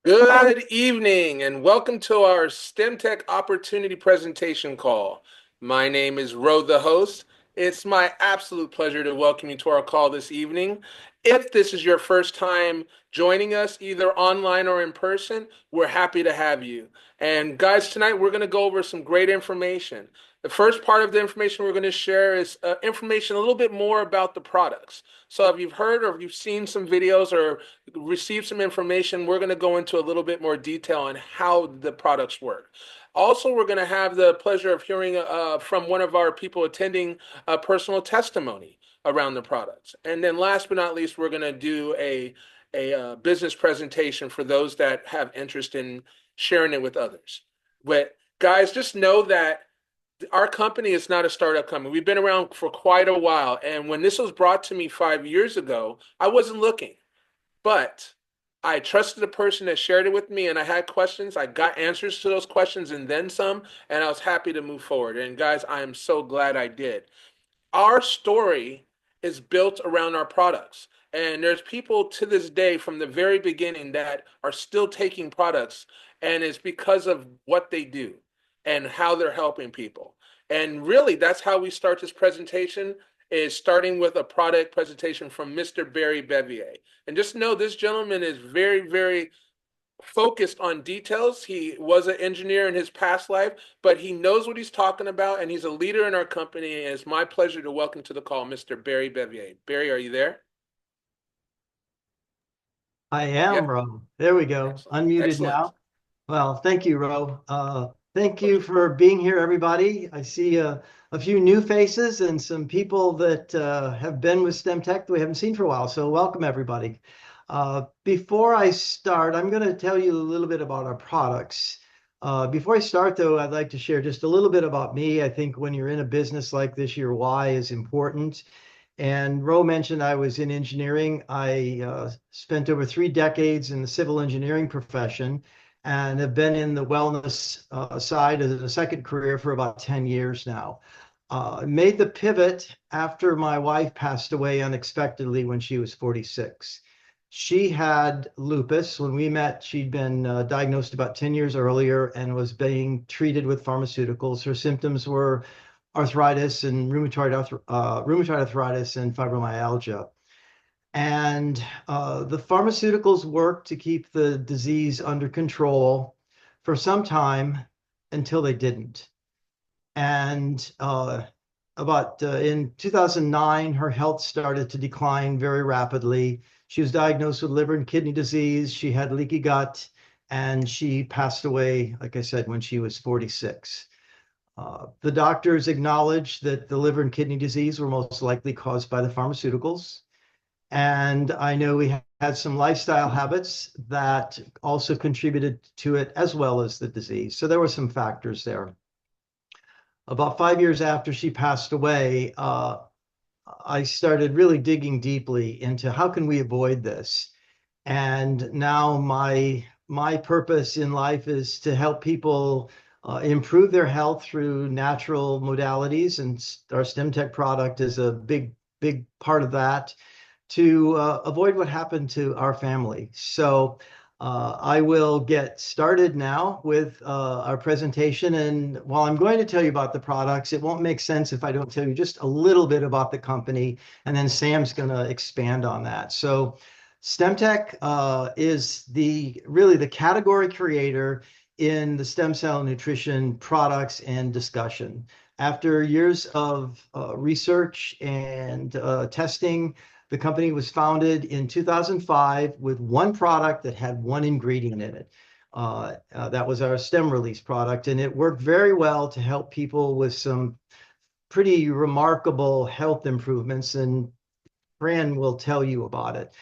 Good evening and welcome to our Stemtech Opportunity Presentation call. My name is Ro, the host. It's my absolute pleasure to welcome you to our call this evening. If this is your first time joining us, either online or in person, we're happy to have you. And guys, tonight we're going to go over some great information. The first part of the information we're going to share is information a little bit more about the products. So if you've heard or if you've seen some videos or received some information, we're going to go into a little bit more detail on how the products work. Also, we're going to have the pleasure of hearing from one of our people attending a personal testimony around the products. And then last but not least, we're going to do a business presentation for those that have interest in sharing it with others. But guys, just know that our company is not a startup company. We've been around for quite a while. And when this was brought to me 5 years ago, I wasn't looking. But I trusted the person that shared it with me, and I had questions. I got answers to those questions and then some, and I was happy to move forward. And guys, I am so glad I did. Our story is built around our products. And there's people to this day from the very beginning that are still taking products, and it's because of what they do and how they're helping people. And really, that's how we start this presentation is starting with a product presentation from Mr. Barry Bevier. And just know this gentleman is very, very focused on details. He was an engineer in his past life, but he knows what he's talking about, and he's a leader in our company. And it's my pleasure to welcome to the call Mr. Barry Bevier. Barry, are you there? I am, Yep. Ro. There we go. Excellent. Unmuted Excellent. now. Well, thank you, Ro. Thank you Pleasure. for being here, everybody. I see a few new faces and some people that have been with STEMtech that we haven't seen for a while. So welcome, everybody. Before I start, I'm going to tell you a little bit about our products. Before I start, though, I'd like to share just a little bit about me. I think when you're in a business like this, your why is important. And Ro mentioned I was in engineering. I spent over 3 decades in the civil engineering profession and have been in the wellness side as a second career for about 10 years now. Made the pivot after my wife passed away unexpectedly when she was 46. She had lupus. When we met, she'd been diagnosed about 10 years earlier and was being treated with pharmaceuticals. Her symptoms were arthritis and rheumatoid arthritis and fibromyalgia. And the pharmaceuticals worked to keep the disease under control for some time until they didn't. And about in 2009, her health started to decline very rapidly. She was diagnosed with liver and kidney disease. She had leaky gut, and she passed away, like I said, when she was 46. The doctors acknowledged that the liver and kidney disease were most likely caused by the pharmaceuticals. And I know we had some lifestyle habits that also contributed to it, as well as the disease. So there were some factors there. About 5 years after she passed away, I started really digging deeply into how can we avoid this. And now my purpose in life is to help people improve their health through natural modalities, and our StemTech product is a big part of that to avoid what happened to our family. So I will get started now with our presentation. And while I'm going to tell you about the products, it won't make sense if I don't tell you just a little bit about the company, and then Sam's going to expand on that. So Stemtech is really the category creator in the stem cell nutrition products and discussion. After years of research and testing, the company was founded in 2005 with one product that had one ingredient in it. That was our stem release product, and it worked very well to help people with some pretty remarkable health improvements, and Fran will tell you about it.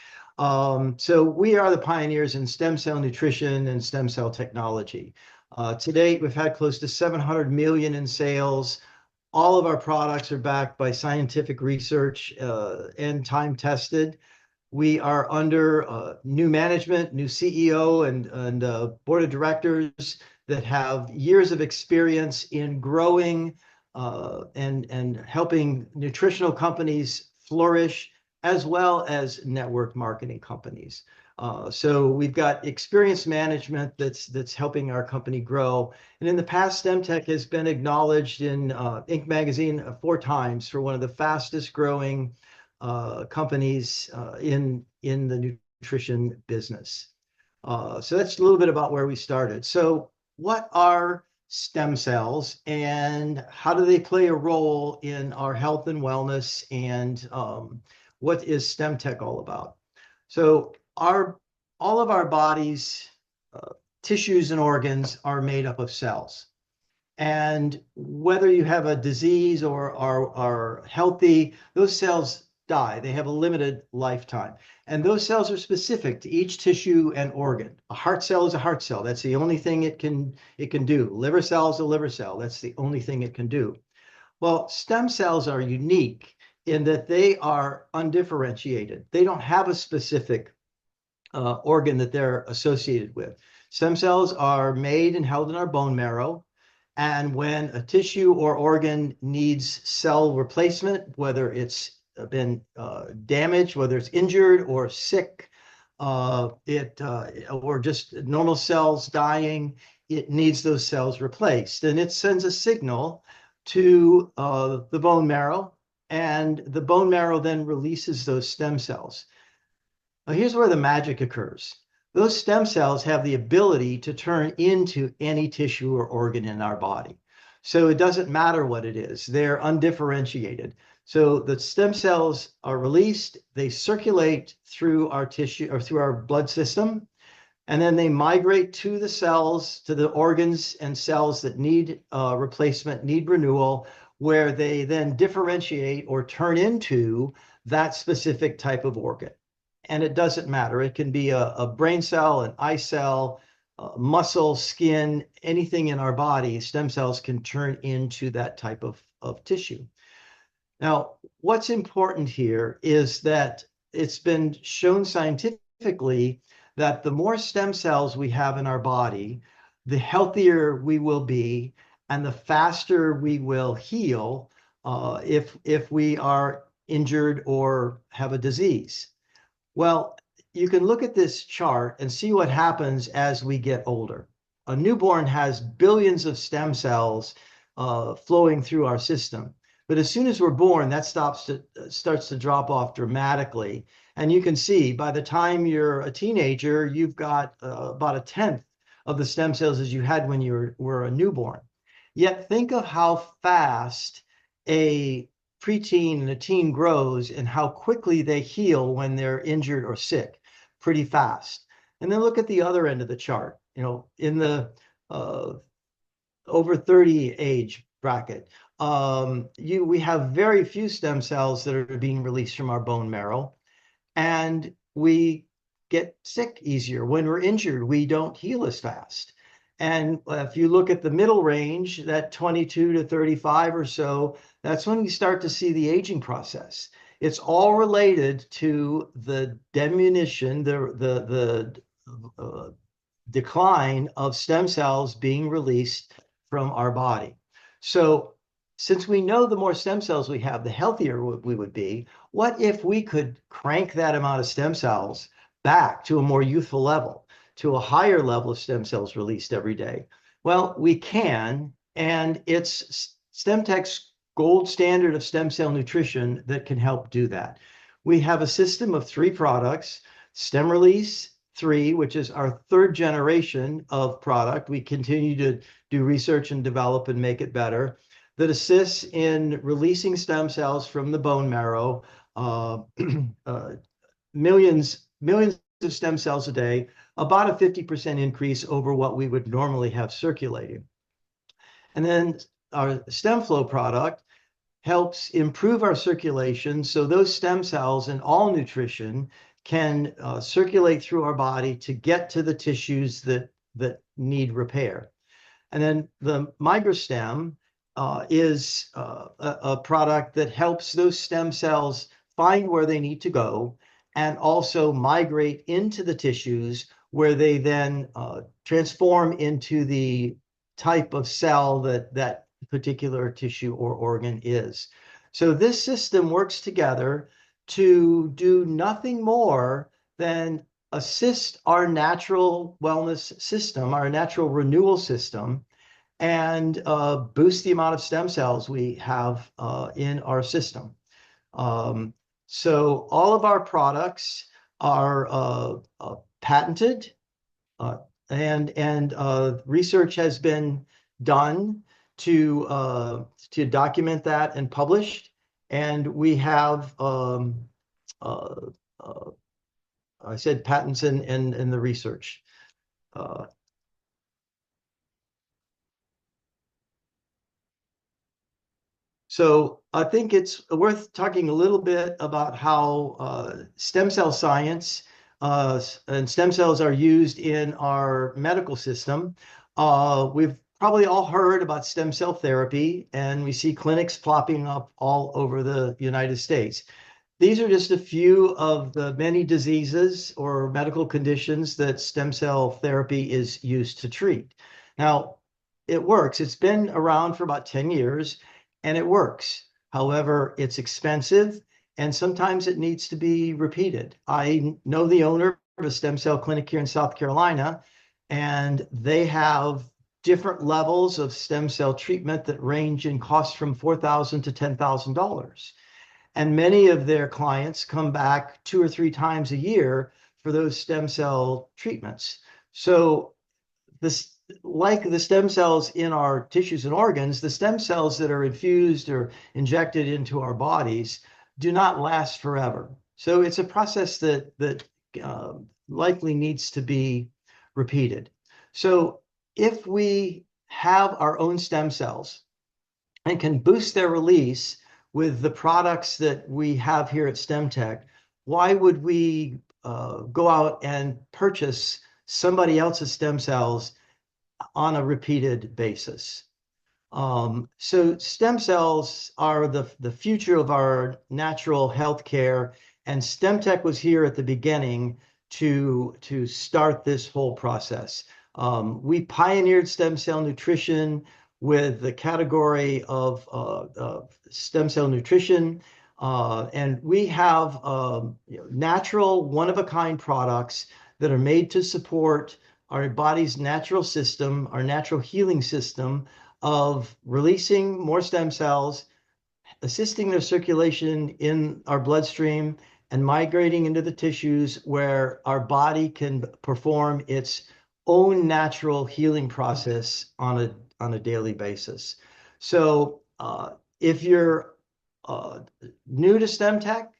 So we are the pioneers in stem cell nutrition and stem cell technology. To date, we've had close to 700 million in sales. All of our products are backed by scientific research and time tested. We are under new management, new CEO, and board of directors that have years of experience in growing and helping nutritional companies flourish as well as network marketing companies. So we've got experience management that's helping our company grow. And in the past, Stemtech has been acknowledged in Inc. magazine 4 times for one of the fastest growing companies in the nutrition business. So that's a little bit about where we started. So what are stem cells and how do they play a role in our health and wellness, and what is Stemtech all about? So all of our bodies, uh, tissues and organs are made up of cells. And whether you have a disease or are healthy, those cells die. They have a limited lifetime. And those cells are specific to each tissue and organ. A heart cell is a heart cell. That's the only thing it can do. Liver cell is a liver cell. That's the only thing it can do. Well, stem cells are unique in that they are undifferentiated. They don't have a specific organ that they're associated with. Stem cells are made and held in our bone marrow. And when a tissue or organ needs cell replacement, whether it's been damaged, whether it's injured or sick, or just normal cells dying, it needs those cells replaced. And it sends a signal to the bone marrow, and the bone marrow then releases those stem cells. Now, here's where the magic occurs. Those stem cells have the ability to turn into any tissue or organ in our body. So it doesn't matter what it is, they're undifferentiated. So the stem cells are released, they circulate through our tissue or through our blood system, and then they migrate to the cells, to the organs and cells that need replacement, need renewal, where they then differentiate or turn into that specific type of organ. And it doesn't matter. It can be a brain cell, an eye cell, muscle, skin, anything in our body. Stem cells can turn into that type of tissue. Now, what's important here is that it's been shown scientifically that the more stem cells we have in our body, the healthier we will be, and the faster we will heal if we are injured or have a disease. Well, you can look at this chart and see what happens as we get older. A newborn has billions of stem cells flowing through our system. But as soon as we're born, that starts to drop off dramatically. And you can see by the time you're a teenager, you've got about 1/10 of the stem cells as you had when you were a newborn. Yet think of how fast a preteen and a teen grows and how quickly they heal when they're injured or sick, pretty fast. And then look at the other end of the chart, in the over 30 age bracket. We have very few stem cells that are being released from our bone marrow, and we get sick easier. When we're injured, we don't heal as fast. And if you look at the middle range, that 22 to 35 or so, that's when we start to see the aging process. It's all related to the diminution, the decline of stem cells being released from our body. So since we know the more stem cells we have, the healthier we would be, what if we could crank that amount of stem cells back to a more youthful level, to a higher level of stem cells released every day? Well, we can, and it's Stemtech's gold standard of stem cell nutrition that can help do that. We have a system of 3 products: Stem Release 3, which is our 3rd generation of product. We continue to do research and develop and make it better, that assists in releasing stem cells from the bone marrow, millions of stem cells a day, about a 50% increase over what we would normally have circulating. And then our StemFlow product helps improve our circulation, so those stem cells and all nutrition can circulate through our body to get to the tissues that need repair. And then the MigraStem is a product that helps those stem cells find where they need to go and also migrate into the tissues, where they then transform into the type of cell that particular tissue or organ is. So this system works together to do nothing more than assist our natural wellness system, our natural renewal system, and boost the amount of stem cells we have in our system. Um, so all of our products are patented, uh, and research has been done to document that and published. And we have uh, uh, I said patents in the research. Uh, So I think it's worth talking a little bit about how stem cell science and stem cells are used in our medical system. We've probably all heard about stem cell therapy, and we see clinics plopping up all over the United States. These are just a few of the many diseases or medical conditions that stem cell therapy is used to treat. Now, it works. It's been around for about 10 years and it works. However, it's expensive and sometimes it needs to be repeated. I know the owner of a stem cell clinic here in South Carolina, and they have different levels of stem cell treatment that range in cost from $4,000 to $10,000. And many of their clients come back 2 or 3 times a year for those stem cell treatments. So this, like the stem cells in our tissues and organs, the stem cells that are infused or injected into our bodies do not last forever. So it's a process that uh, likely needs to be repeated. So if we have our own stem cells and can boost their release with the products that we have here at Stemtech, why would we go out and purchase somebody else's stem cells on a repeated basis? So stem cells are the future of our natural health care, and StemTech was here at the beginning to start this whole process. We pioneered stem cell nutrition with the category of stem cell nutrition, and we have natural, one-of-a-kind products that are made to support our body's natural system, our natural healing system of releasing more stem cells, assisting their circulation in our bloodstream, and migrating into the tissues where our body can perform its own natural healing process on a daily basis. So if you're uh, new to STEM Tech,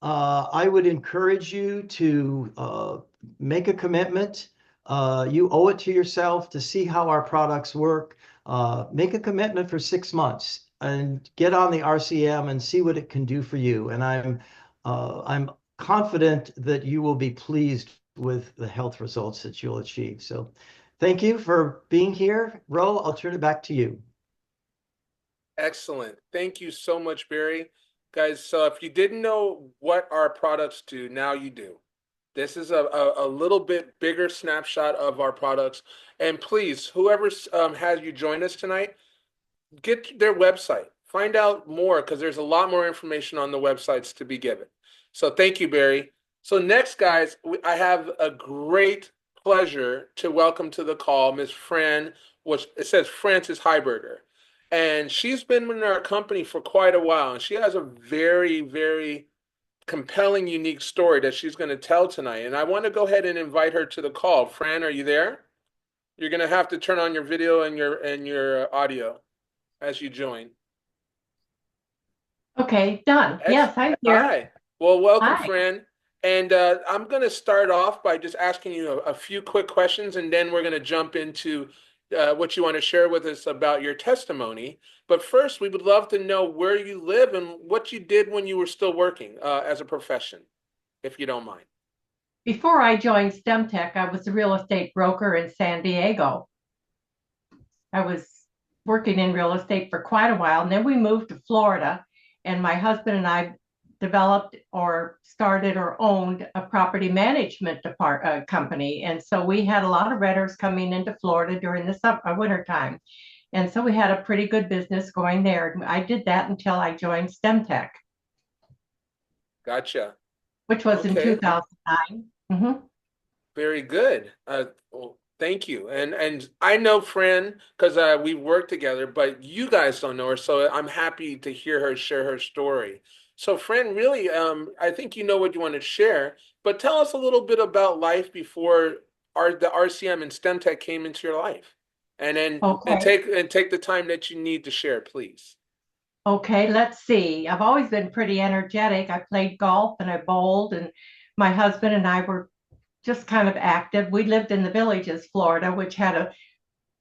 I would encourage you to make a commitment. You owe it to yourself to see how our products work. Make a commitment for 6 months and get on the RCM and see what it can do for you. And I'm confident that you will be pleased with the health results that you'll achieve. So thank you for being here. Ro, I'll turn it back to you. Excellent. Thank you so much, Barry. Guys, so if you didn't know what our products do, now you do. This is a little bit bigger snapshot of our products. And please, whoever has you join us tonight, get their website. Find out more because there's a lot more information on the websites to be given. So thank you, Barry. So next, guys, I have a great pleasure to welcome to the call Miss Fran, which it says Frances Heiberger. And she's been in our company for quite a while, and she has a very, very compelling, unique story that she's going to tell tonight. And I want to go ahead and invite her to the call. Fran, are you there? You're going to have to turn on your video and your audio as you join. Okay, done. Excellent. Yes, I'm here. Hi. Well, welcome, Hi. Fran. And I'm going to start off by just asking you a few quick questions, and then we're going to jump into what you want to share with us about your testimony. But first, we would love to know where you live and what you did when you were still working as a profession, if you don't mind. Before I joined Stemtech, I was a real estate broker in San Diego. I was working in real estate for quite a while, and then we moved to Florida, and my husband and I developed or started or owned a property management company. And so we had a lot of renters coming into Florida during the winter time. And so we had a pretty good business going there. I did that until I joined Stemtech. Gotcha. which was in Okay. 2009. Mm-hmm. Very good. Well, thank you. And I know Fran because we worked together, but you guys don't know her, so I'm happy to hear her share her story. So, Fran, really, I think you know what you want to share, but tell us a little bit about life before the RCM and STEM Tech came into your life, and then Okay. take the time that you need to share, please. Okay, let's see. I've always been pretty energetic. I played golf and I bowled, and my husband and I were just kind of active. We lived in the Villages, Florida, which had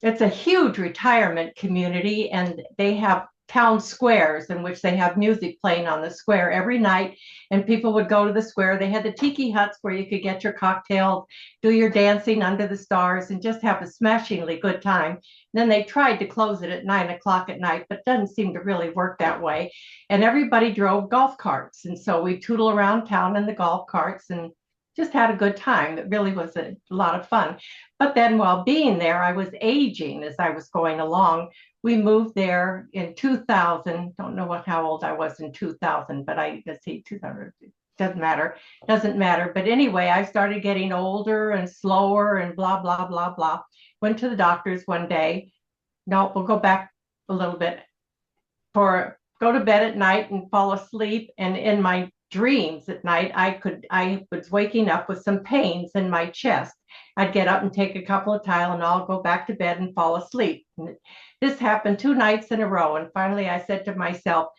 it's a huge retirement community, and they have town squares in which they have music playing on the square every night, and people would go to the square. They had the tiki huts where you could get your cocktails, do your dancing under the stars, and just have a smashingly good time. And then they tried to close it at 9 o'clock at night, but doesn't seem to really work that way. And everybody drove golf carts, and so we tootle around town in the golf carts and just had a good time. It really was a lot of fun. But then while being there, I was aging as I was going along. We moved there in 2000. Don't know how old I was in 2000, but let's see, 2000, doesn't matter. But anyway, I started getting older and slower and blah, blah, blah, blah. Went to the doctors one day. No, we'll go back a little bit. For go to bed at night and fall asleep, and in my dreams at night I was waking up with some pains in my chest. I'd get up and take a couple of Tylenol, go back to bed and fall asleep. And this happened 2 nights in a row, and finally I said to myself,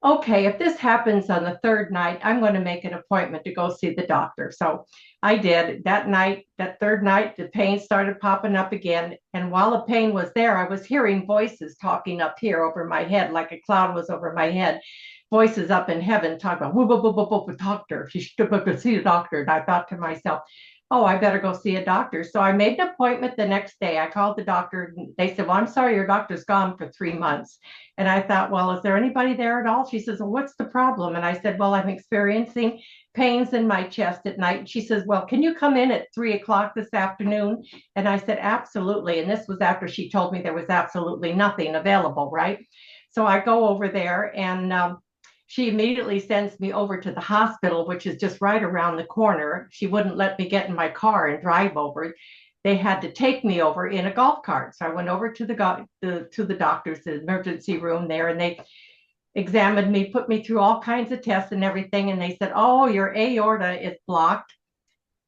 okay, if this happens on the third night, I'm going to make an appointment to go see the doctor. So I did. That night, that third night, the pain started popping up again. And while the pain was there, I was hearing voices talking up here over my head, like a cloud was over my head. Voices up in heaven talking about, whoop, whoop, whoop, whoop, whoop, doctor. She should go see a doctor. And I thought to myself, oh, I better go see a doctor. So I made an appointment the next day. I called the doctor. They said, well, I'm sorry, your doctor's gone for 3 months. And I thought, well, is there anybody there at all? She says, well, what's the problem? And I said, well, I'm experiencing pains in my chest at night. And she says, well, can you come in at 3 o'clock this afternoon? And I said, absolutely. And this was after she told me there was absolutely nothing available, right? So I go over there, and she immediately sends me over to the hospital, which is just right around the corner. She wouldn't let me get in my car and drive over. They had to take me over in a golf cart. So I went over to the doctor's the emergency room there, and they examined me, put me through all kinds of tests and everything. And they said, oh, your aorta is blocked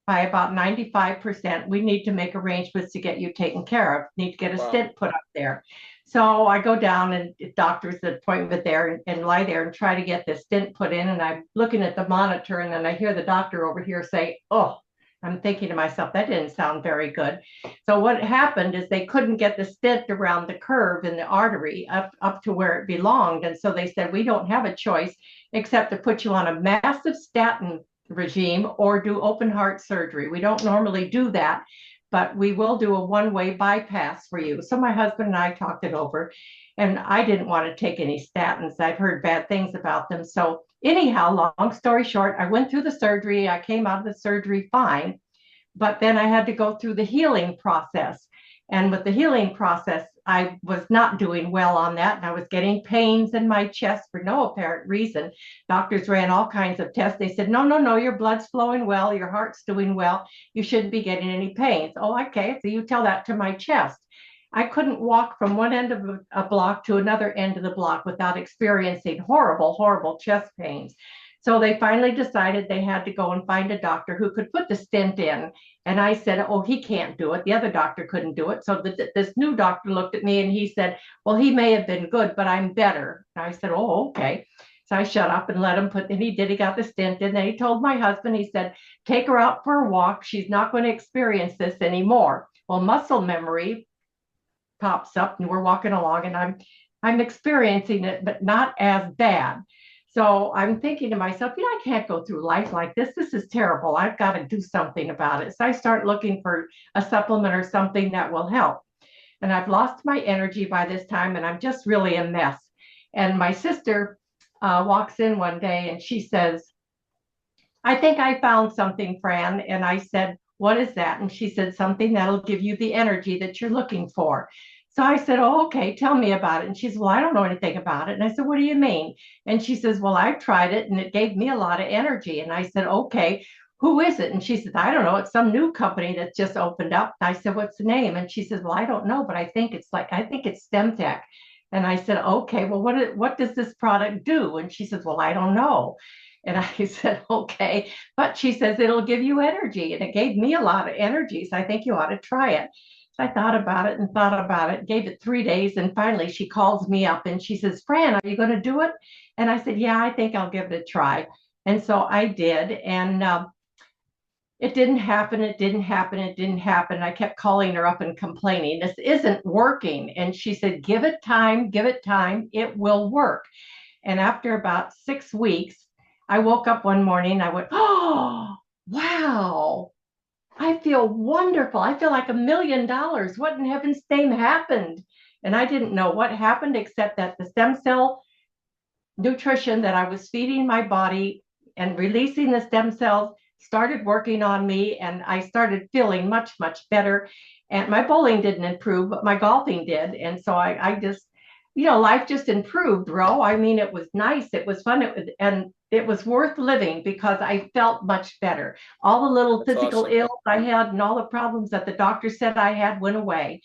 by about 95%. We need to make arrangements to get you taken care of. Need to get a Wow. stent put up there. So I go down, and doctor's appointment there, and lie there and try to get this stent put in. And I'm looking at the monitor, and then I hear the doctor over here say, oh, I'm thinking to myself, that didn't sound very good. So what happened is they couldn't get the stent around the curve in the artery up to where it belonged. And so they said, we don't have a choice except to put you on a massive statin regime or do open heart surgery. We don't normally do that, but we will do a one-way bypass for you. So my husband and I talked it over, and I didn't want to take any statins. I've heard bad things about them. So anyhow, long story short, I went through the surgery. I came out of the surgery fine, but then I had to go through the healing process. And with the healing process, I was not doing well on that. And I was getting pains in my chest for no apparent reason. Doctors ran all kinds of tests. They said, no, no, no, your blood's flowing well. Your heart's doing well. You shouldn't be getting any pains. Oh, okay. So you tell that to my chest. I couldn't walk from one end of a block to another end of the block without experiencing horrible, horrible chest pains. So they finally decided they had to go and find a doctor who could put the stent in. And I said, oh, he can't do it. The other doctor couldn't do it. So this new doctor looked at me and he said, well, he may have been good, but I'm better. And I said, oh, okay. So I shut up and let him put, and he did. He got the stent in. Then he told my husband, he said, take her out for a walk. She's not going to experience this anymore. Well, muscle memory pops up, and we're walking along, and I'm experiencing it, but not as bad. So I'm thinking to myself, I can't go through life like this. This is terrible. I've got to do something about it. So I start looking for a supplement or something that will help. And I've lost my energy by this time, and I'm just really a mess. And my sister walks in one day, and she says, I think I found something, Fran. And I said, what is that? And she said, something that'll give you the energy that you're looking for. So I said, "Oh, okay, tell me about it." And she said, "Well, I don't know anything about it." And I said, "What do you mean?" And she says, "Well, I tried it and it gave me a lot of energy." And I said, "Okay, who is it?" And she says, "I don't know. It's some new company that's just opened up." And I said, "What's the name?" And she says, "Well, I don't know, but I think it's Stemtech." And I said, "Okay, well, what does this product do?" And she says, "Well, I don't know." And I said, "Okay," but she says it'll give you energy, and it gave me a lot of energy. So I think you ought to try it. So I thought about it and thought about it, gave it 3 days, and finally she calls me up and she says, "Fran, are you going to do it?" And I said, "Yeah, I think I'll give it a try." And so I did, and it didn't happen. It didn't happen. It didn't happen. I kept calling her up and complaining, "This isn't working." And she said, "Give it time, give it time. It will work." And after about 6 weeks, I woke up one morning. I went, "Oh, wow. I feel wonderful. I feel like $1 million. What in heaven's name happened?" And I didn't know what happened except that the stem cell nutrition that I was feeding my body and releasing the stem cells started working on me, and I started feeling much, much better. And my bowling didn't improve, but my golfing did. And so I just, life just improved, Ro. I mean, it was nice, it was fun, and it was worth living because I felt much better. All the little That's physical awesome. ills I had and all the problems that the doctor said I had went away.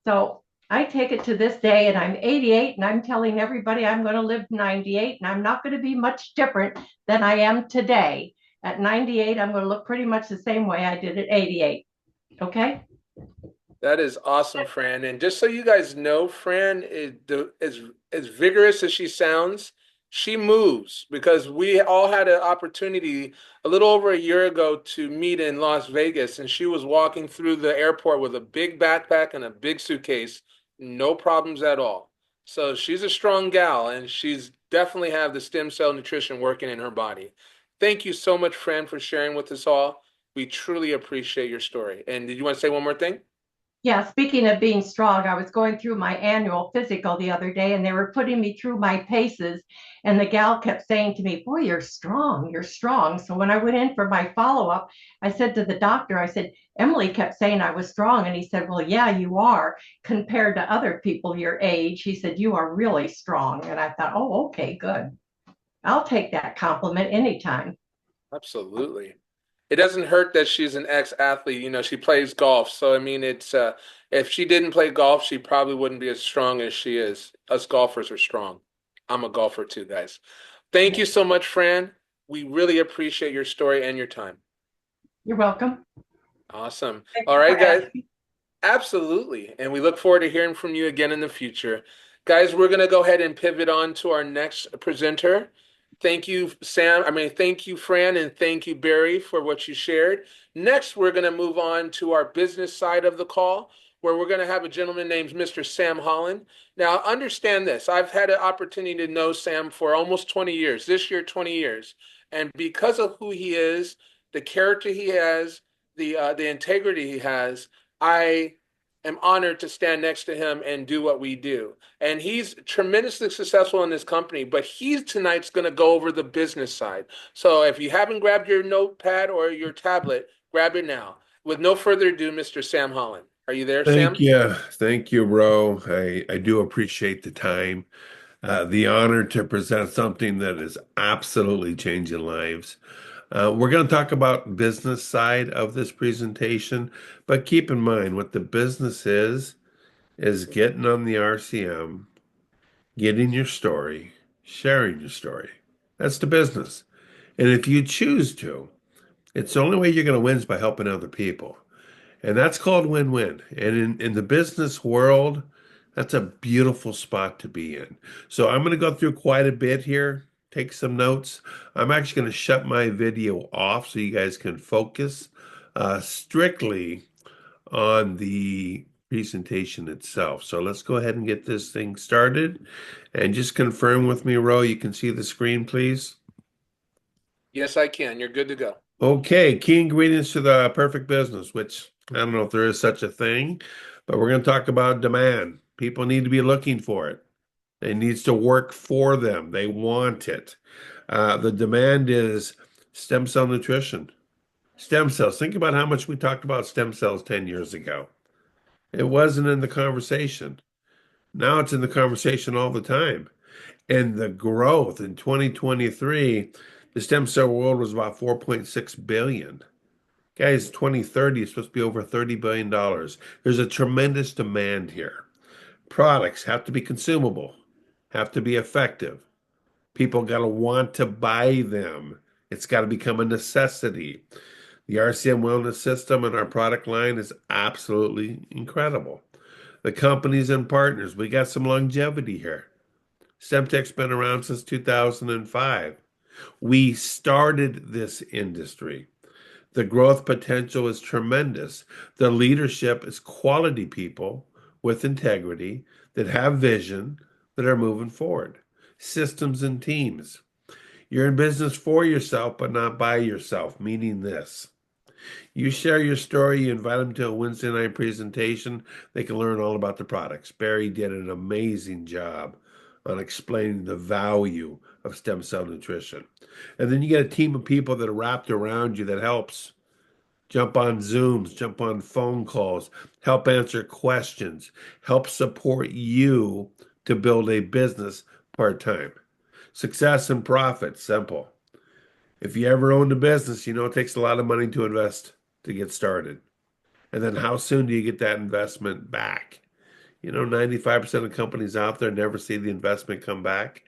So I take it to this day, and I'm 88, and I'm telling everybody I'm going to live 98, and I'm not going to be much different than I am today. At 98, I'm going to look pretty much the same way I did at 88. Okay? That is awesome, Fran. And just so you guys know, Fran is as vigorous as she sounds. She moves because we all had an opportunity a little over a year ago to meet in Las Vegas, and she was walking through the airport with a big backpack and a big suitcase, no problems at all. So she's a strong gal, and she's definitely have the stem cell nutrition working in her body. Thank you so much, Fran, for sharing with us all. We truly appreciate your story. And did you want to say one more thing? Yeah, speaking of being strong, I was going through my annual physical the other day and they were putting me through my paces. And the gal kept saying to me, "Boy, you're strong, you're strong." So when I went in for my follow up, I said to the doctor, I said, "Emily kept saying I was strong." And he said, "Well, yeah, you are compared to other people your age." He said, "You are really strong." And I thought, "Oh, okay, good. I'll take that compliment anytime." Absolutely. It doesn't hurt that she's an ex-athlete. She plays golf. So I mean, it's if she didn't play golf, she probably wouldn't be as strong as she is. Us golfers are strong. I'm a golfer too, guys. Thank Yeah. you so much, Fran. We really appreciate your story and your time. You're welcome. Awesome. Thank All you right, for guys. asking. Absolutely. And we look forward to hearing from you again in the future. Guys, we're going to go ahead and pivot on to our next presenter. Thank you, Sam. Thank you, Fran, and thank you, Barry, for what you shared. Next, we're going to move on to our business side of the call, where we're going to have a gentleman named Mr. Sam Holland. Now, understand this. I've had an opportunity to know Sam for almost 20 years, this year, 20 years. And because of who he is, the character he has, the integrity he has, I am honored to stand next to him and do what we do. And he's tremendously successful in this company, but he's tonight's going to go over the business side. So if you haven't grabbed your notepad or your tablet, grab it now. With no further ado, Mr. Sam Holland. Are you there, Thank Sam? you. Thank you, Ro. I do appreciate the time, the honor to present something that is absolutely changing lives. We're going to talk about business side of this presentation, but keep in mind what the business is getting on the RCM, getting your story, sharing your story. That's the business. And if you choose to, it's the only way you're going to win is by helping other people. And that's called win-win. And in the business world, that's a beautiful spot to be in. So I'm going to go through quite a bit here, take some notes. I'm actually going to shut my video off so you guys can focus strictly on the presentation itself. So let's go ahead and get this thing started. And just confirm with me, Ro, you can see the screen, please. Yes, I can. You're good to go. Okay, key ingredients to the perfect business, which I don't know if there is such a thing, but we're going to talk about demand. People need to be looking for it. It needs to work for them. They want it. The demand is stem cell nutrition. Stem cells. Think about how much we talked about stem cells 10 years ago. It wasn't in the conversation. Now it's in the conversation all the time. And the growth in 2023, the stem cell world was about 4.6 billion. Guys, 2030 is supposed to be over $30 billion. There's a tremendous demand here. Products have to be consumable, have to be effective. People got to want to buy them. It's got to become a necessity. The RCM Wellness System and our product line is absolutely incredible. The companies and partners, we got some longevity here. Stemtech's been around since 2005. We started this industry. The growth potential is tremendous. The leadership is quality people with integrity that have vision that are moving forward. Systems and teams. You're in business for yourself, but not by yourself, meaning this. You share your story, you invite them to a Wednesday night presentation, they can learn all about the products. Barry did an amazing job on explaining the value of stem cell nutrition. And then you get a team of people that are wrapped around you that helps. Jump on Zooms, jump on phone calls, help answer questions, help support you to build a business part-time. Success and profit, simple. If you ever owned a business, you know it takes a lot of money to invest to get started. And then how soon do you get that investment back? 95% of companies out there never see the investment come back.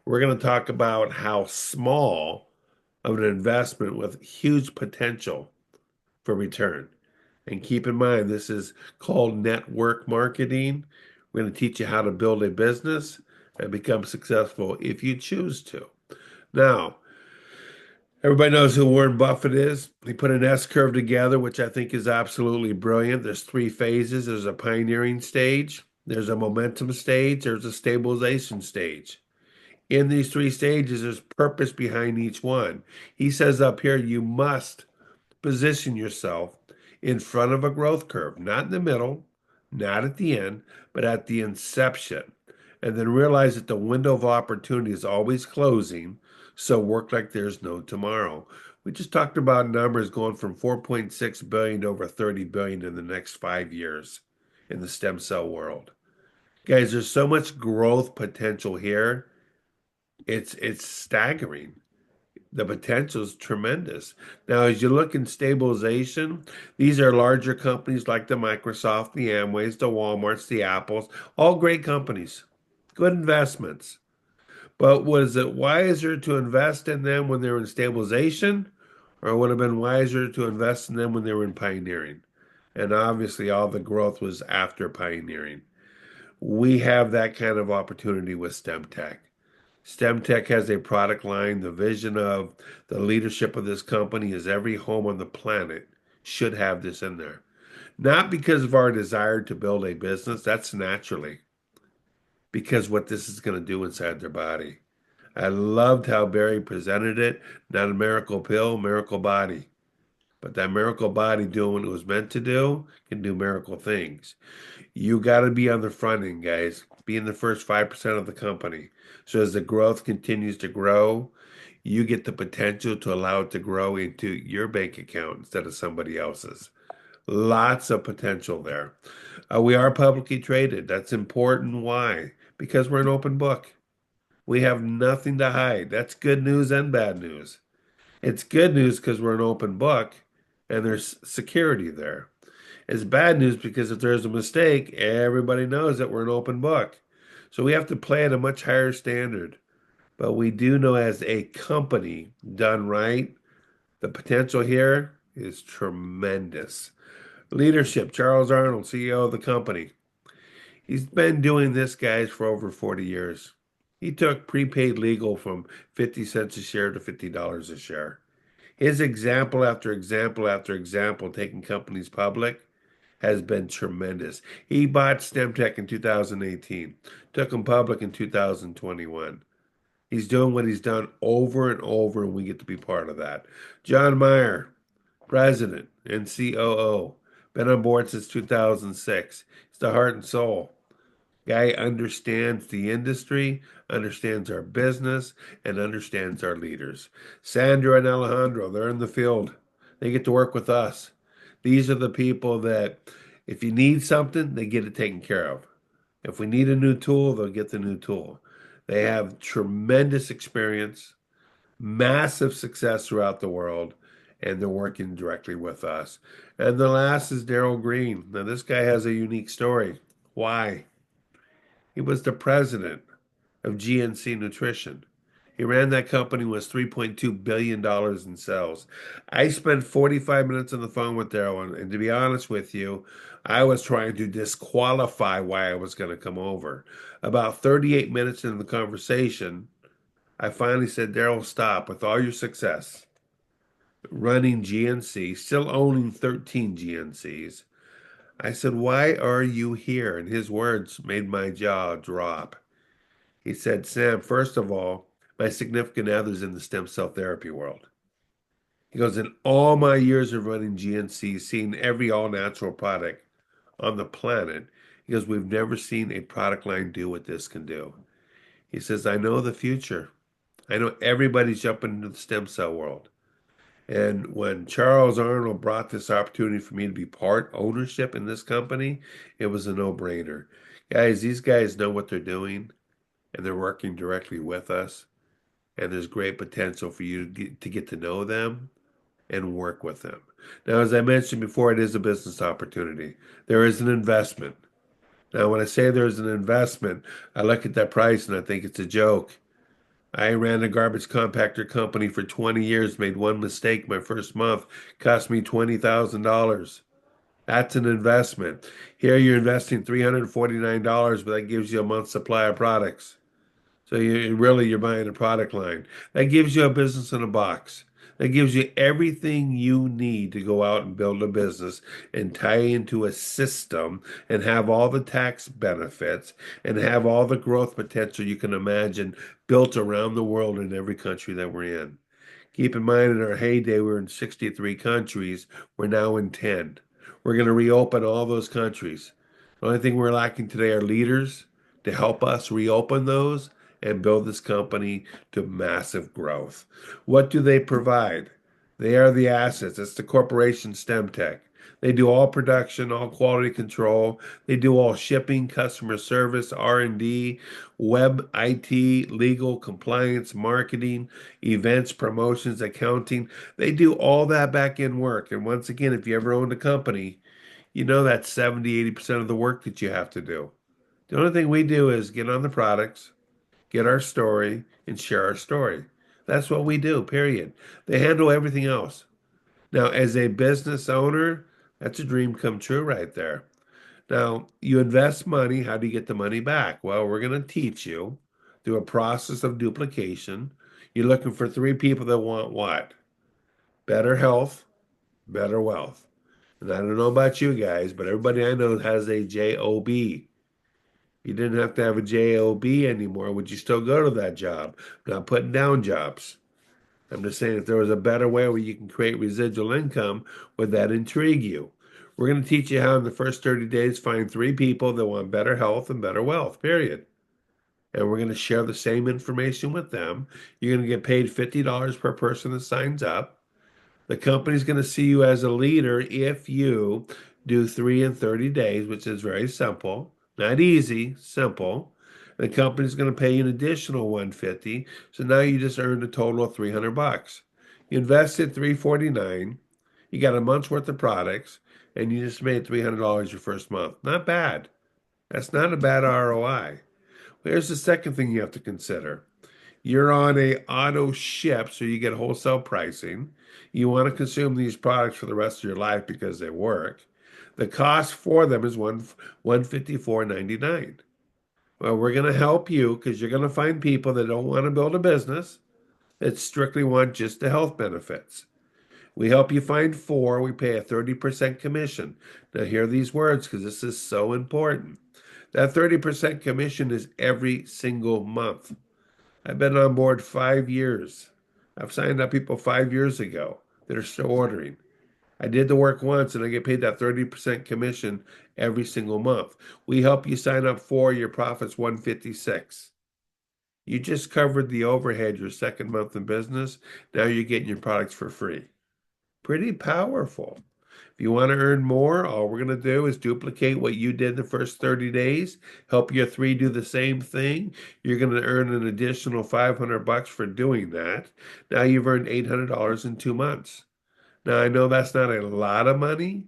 We're going to talk about how small of an investment with huge potential for return. And keep in mind, this is called network marketing. We're going to teach you how to build a business and become successful if you choose to. Now, everybody knows who Warren Buffett is. He put an S curve together, which I think is absolutely brilliant. There's three phases. There's a pioneering stage, there's a momentum stage, there's a stabilization stage. In these three stages, there's purpose behind each one. He says up here, you must position yourself in front of a growth curve, not in the middle, not at the end, but at the inception. And then realize that the window of opportunity is always closing. So work like there's no tomorrow. We just talked about numbers going from 4.6 billion to over 30 billion in the next 5 years in the stem cell world. Guys, there's so much growth potential here. It's staggering. The potential is tremendous. Now, as you look in stabilization, these are larger companies like the Microsoft, the Amways, the Walmarts, the Apples, all great companies, good investments. But was it wiser to invest in them when they were in stabilization, or would it have been wiser to invest in them when they were in pioneering? And obviously, all the growth was after pioneering. We have that kind of opportunity with Stemtech. Stemtech has a product line. The vision of the leadership of this company is every home on the planet should have this in there. Not because of our desire to build a business, that's naturally, because what this is going to do inside their body. I loved how Barry presented it. Not a miracle pill, miracle body. But that miracle body doing what it was meant to do can do miracle things. You got to be on the front end, guys. Be in the first 5% of the company. So as the growth continues to grow, you get the potential to allow it to grow into your bank account instead of somebody else's. Lots of potential there. We are publicly traded. That's important. Why? Because we're an open book. We have nothing to hide. That's good news and bad news. It's good news because we're an open book and there's security there. It's bad news because if there's a mistake, everybody knows that we're an open book. So we have to play at a much higher standard. But we do know as a company done right, the potential here is tremendous. Leadership, Charles Arnold, CEO of the company. He's been doing this, guys, for over 40 years. He took prepaid legal from 50 cents a share to $50 a share. His example after example after example taking companies public has been tremendous. He bought Stemtech in 2018, took them public in 2021. He's doing what he's done over and over, and we get to be part of that. John Meyer, president and COO, been on board since 2006. He's the heart and soul. Guy understands the industry, understands our business, and understands our leaders. Sandra and Alejandro, they're in the field. They get to work with us. These are the people that, if you need something, they get it taken care of. If we need a new tool, they'll get the new tool. They have tremendous experience, massive success throughout the world, and they're working directly with us. And the last is Daryl Green. Now, this guy has a unique story. Why? He was the president of GNC Nutrition. He ran that company, was $3.2 billion in sales. I spent 45 minutes on the phone with Daryl, and to be honest with you, I was trying to disqualify why I was going to come over. About 38 minutes into the conversation, I finally said, Daryl, stop. With all your success running GNC, still owning 13 GNCs, I said, why are you here? And his words made my jaw drop. He said, Sam, first of all, my significant other's in the stem cell therapy world. He goes, in all my years of running GNC, seeing every all natural product on the planet, he goes, we've never seen a product line do what this can do. He says, I know the future. I know everybody's jumping into the stem cell world. And when Charles Arnold brought this opportunity for me to be part ownership in this company, it was a no-brainer. Guys, these guys know what they're doing, and they're working directly with us. And there's great potential for you to get to know them and work with them. Now, as I mentioned before, it is a business opportunity. There is an investment. Now, when I say there's an investment, I look at that price and I think it's a joke. I ran a garbage compactor company for 20 years, made one mistake my first month, cost me $20,000. That's an investment. Here you're investing $349, but that gives you a month's supply of products. So you're buying a product line. That gives you a business in a box. That gives you everything you need to go out and build a business and tie into a system and have all the tax benefits and have all the growth potential you can imagine built around the world in every country that we're in. Keep in mind, in our heyday, we were in 63 countries. We're now in 10. We're going to reopen all those countries. The only thing we're lacking today are leaders to help us reopen those and build this company to massive growth. What do they provide? They are the assets. It's the corporation Stemtech. They do all production, all quality control. They do all shipping, customer service, R&D, web, IT, legal, compliance, marketing, events, promotions, accounting. They do all that back end work. And once again, if you ever owned a company, you know that's 70, 80% of the work that you have to do. The only thing we do is get on the products, get our story, and share our story. That's what we do, period. They handle everything else. Now, as a business owner, that's a dream come true right there. Now, you invest money. How do you get the money back? Well, we're going to teach you through a process of duplication. You're looking for three people that want what? Better health, better wealth. And I don't know about you guys, but everybody I know has a job. You didn't have to have a job anymore. Would you still go to that job? I'm not putting down jobs. I'm just saying if there was a better way where you can create residual income, would that intrigue you? We're going to teach you how in the first 30 days find three people that want better health and better wealth, period. And we're going to share the same information with them. You're going to get paid $50 per person that signs up. The company's going to see you as a leader if you do 3 and 30 days, which is very simple, not easy, simple. The company's going to pay you an additional 150. So now you just earned a total of 300 bucks. You invested 349. You got a month's worth of products, and you just made $300 your first month. Not bad. That's not a bad ROI. Here's the second thing you have to consider. You're on a auto ship, so you get wholesale pricing. You want to consume these products for the rest of your life because they work. The cost for them is 154.99. Well, we're going to help you because you're going to find people that don't want to build a business that strictly want just the health benefits. We help you find four. We pay a 30% commission. Now, hear these words because this is so important. That 30% commission is every single month. I've been on board 5 years. I've signed up people 5 years ago that are still ordering. I did the work once and I get paid that 30% commission every single month. We help you sign up for your profits 156. You just covered the overhead your second month in business. Now you're getting your products for free. Pretty powerful. If you want to earn more, all we're going to do is duplicate what you did the first 30 days, help your three do the same thing. You're going to earn an additional $500 for doing that. Now you've earned $800 in 2 months. Now I know that's not a lot of money,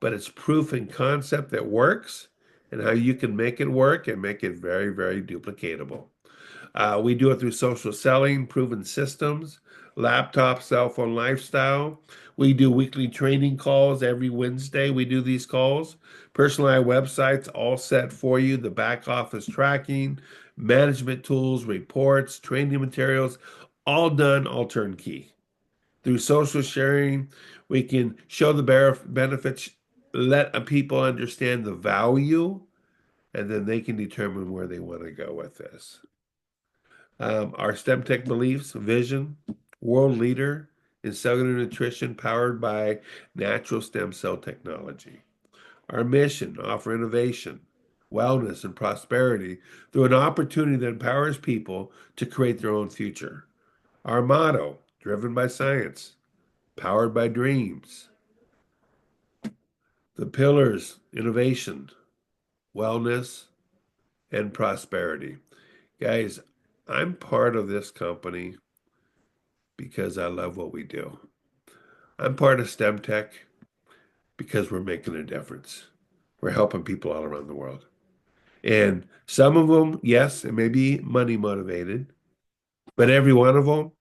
but it's proof and concept that works and how you can make it work and make it very, very duplicatable. We do it through social selling, proven systems, laptop, cell phone lifestyle. We do weekly training calls every Wednesday. We do these calls. Personalized websites all set for you, the back office tracking, management tools, reports, training materials, all done, all turnkey. Through social sharing, we can show the benefits, let people understand the value, and then they can determine where they want to go with this. Our STEMtech beliefs, vision, world leader in cellular nutrition powered by natural stem cell technology. Our mission, offer innovation, wellness, and prosperity through an opportunity that empowers people to create their own future. Our motto, driven by science, powered by dreams. The pillars, innovation, wellness, and prosperity. Guys, I'm part of this company because I love what we do. I'm part of STEMtech because we're making a difference. We're helping people all around the world. And some of them, yes, it may be money motivated, but every one of them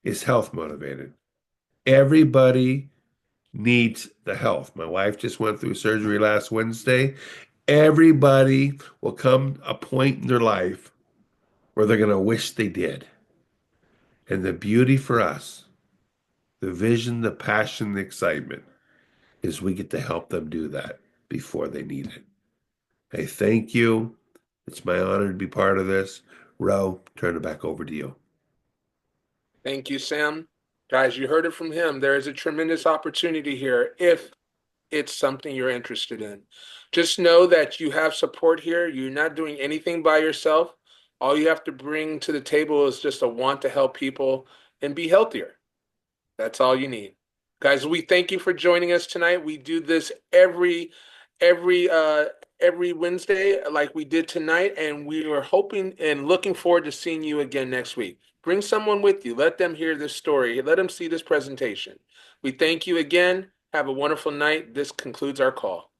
is health motivated. Everybody needs the health. My wife just went through surgery last Wednesday. Everybody will come a point in their life where they're going to wish they did. And the beauty for us, the vision, the passion, the excitement, is we get to help them do that before they need it. Hey, thank you. It's my honor to be part of this. Ro, turn it back over to you. Thank you, Sam. Guys, you heard it from him. There is a tremendous opportunity here if it's something you're interested in. Just know that you have support here. You're not doing anything by yourself. All you have to bring to the table is just a want to help people and be healthier. That's all you need. Guys, we thank you for joining us tonight. We do this every every Wednesday like we did tonight, and we are hoping and looking forward to seeing you again next week. Bring someone with you. Let them hear this story. Let them see this presentation. We thank you again. Have a wonderful night. This concludes our call.